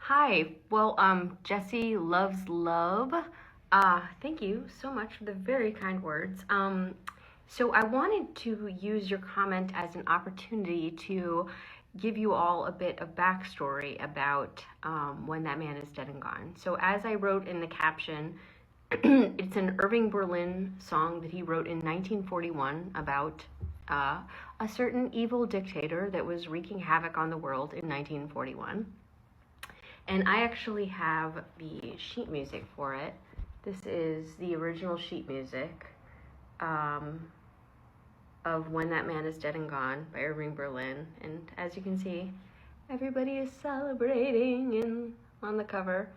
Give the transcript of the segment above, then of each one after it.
Hi. Well, Jesse loves love. Thank you so much for the very kind words. So I wanted to use your comment as an opportunity to give you all a bit of backstory about When That Man Is Dead and Gone. So as I wrote in the caption, it's an Irving Berlin song that he wrote in 1941 about a certain evil dictator that was wreaking havoc on the world in 1941. And I actually have the sheet music for it. This is the original sheet music um, of When That Man Is Dead and Gone by Irving Berlin. And as you can see, everybody is celebrating on the cover.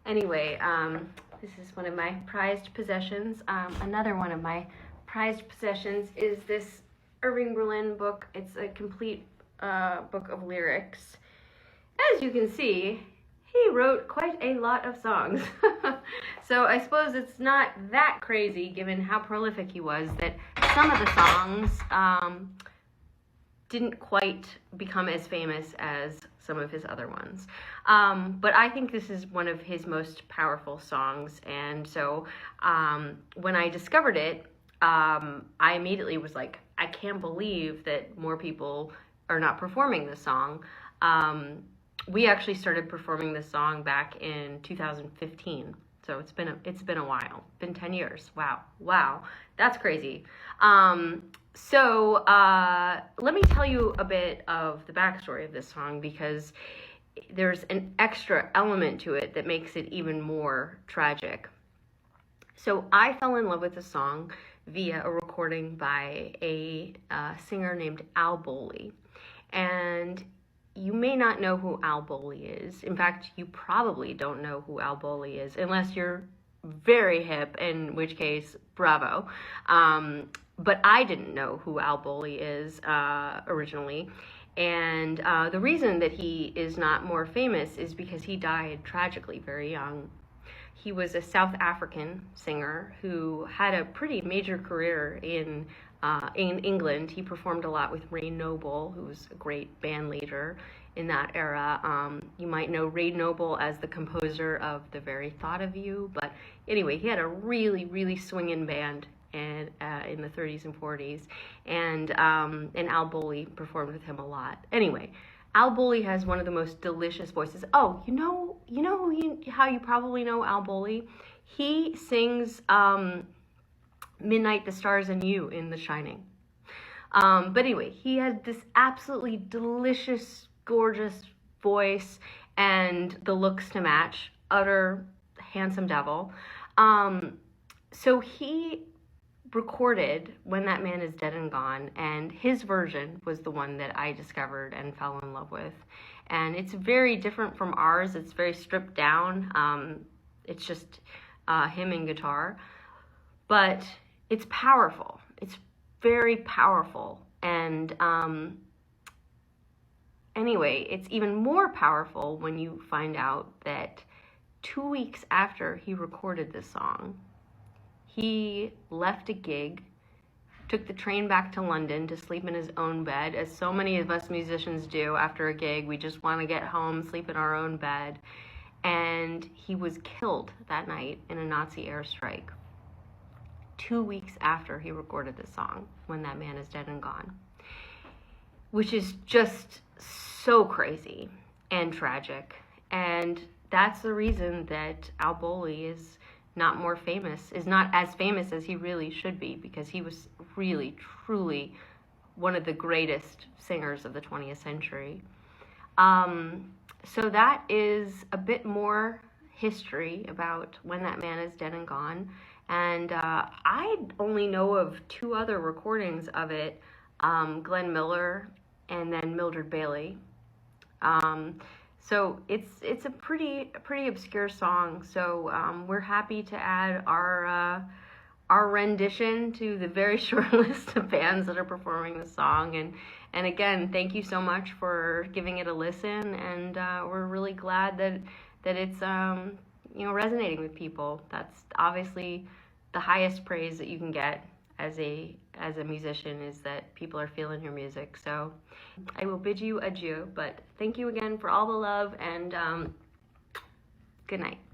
Anyway, this is one of my prized possessions. Another one of my prized possessions is this Irving Berlin book. It's a complete book of lyrics. As you can see, he wrote quite a lot of songs. So I suppose it's not that crazy, given how prolific he was, that some of the songs didn't quite become as famous as some of his other ones. But I think this is one of his most powerful songs. And so when I discovered it, I immediately was like, I can't believe that more people are not performing this song. We actually started performing this song back in 2015. So it's been a while. Been 10 years. Wow, that's crazy. So let me tell you a bit of the backstory of this song, because there's an extra element to it that makes it even more tragic. So I fell in love with the song via a recording by a singer named Al Boley. And you may not know who Al Boley is. In fact, you probably don't know who Al Boley is unless you're very hip, in which case, bravo. But I didn't know who Al Boley is originally. And the reason that he is not more famous is because he died tragically very young. He was a South African singer who had a pretty major career in England. He performed a lot with Ray Noble, who was a great band leader in that era. You might know Ray Noble as the composer of The Very Thought of You, but anyway, he had a really swinging band in the 30s and 40s, and Al Boley performed with him a lot. Anyway, Al Boley has one of the most delicious voices. Oh, how you probably know Al Boley? He sings Midnight, the Stars, and You in The Shining. But anyway, he had this absolutely delicious, gorgeous voice and the looks to match. Utter handsome devil. So he recorded When That Man Is Dead and Gone, and his version was the one that I discovered and fell in love with. And it's very different from ours. It's very stripped down. It's just him and guitar. But it's powerful. It's very powerful. And anyway, it's even more powerful when you find out that 2 weeks after he recorded this song, he left a gig, took the train back to London to sleep in his own bed, as so many of us musicians do after a gig. We just want to get home, sleep in our own bed. And he was killed that night in a Nazi airstrike. 2 weeks after he recorded the song, When That Man Is Dead and Gone, which is just so crazy and tragic. And that's the reason that Al Boley is not as famous as he really should be, because he was really, truly one of the greatest singers of the 20th century. So that is a bit more history about When That Man Is Dead and Gone. And I only know of 2 other recordings of it, Glenn Miller and then Mildred Bailey. So it's a pretty obscure song. So we're happy to add our rendition to the very short list of bands that are performing the song. And again, thank you so much for giving it a listen. And we're really glad that it's resonating with people. That's obviously the highest praise that you can get as a musician, is that people are feeling your music. So I will bid you adieu, but thank you again for all the love, and Good night.